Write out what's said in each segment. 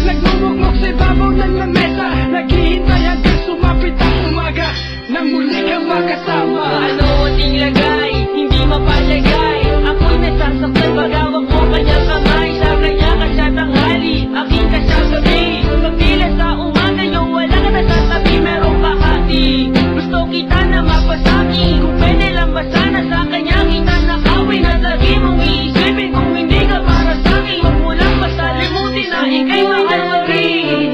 Nagmumukmok sa ibabaw ng lamesa, naghihintay hanggang sumapit ang umaga nang muli kang makasama. Ano ating lagay, hindi mapalagay. Ako'y nasasaktan pag hawak ko kanyang kamay. Sa kanya ka sa tanghali, aking ka sa gabi. Pagtila sa umaga nyo, wala ka nasasabi, merong kahati. Gusto kita na mapasaki, kung pwede lang ba sana sa kanya kita nakawin. At lagi mong iisipin kung hindi ka para sa'kin. Huwag mo lang masalimutin na ika'y mahal pa rin.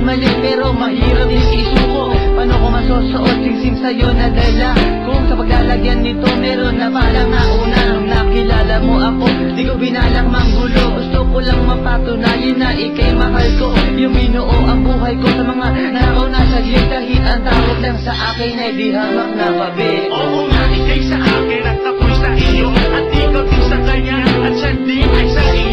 Mali pero mahirap yung isuko. Paano ko masusuot singsing sa'yo na dala? Kung sa paglalagyan nito meron na parang nauna. Nung nakilala mo ako, di ko binalang manggulo. Gusto ko lang mapatunayan na ika'y mahal ko. Yung binuo ang buhay ko sa mga nakaw na saglit. Kahit ang takot lang sa akin ay di hamak na pabi. Oo nga, ika'y sa akin at ako'y sa iyo. At ikaw din sa kanya at siya din ay sa iyo.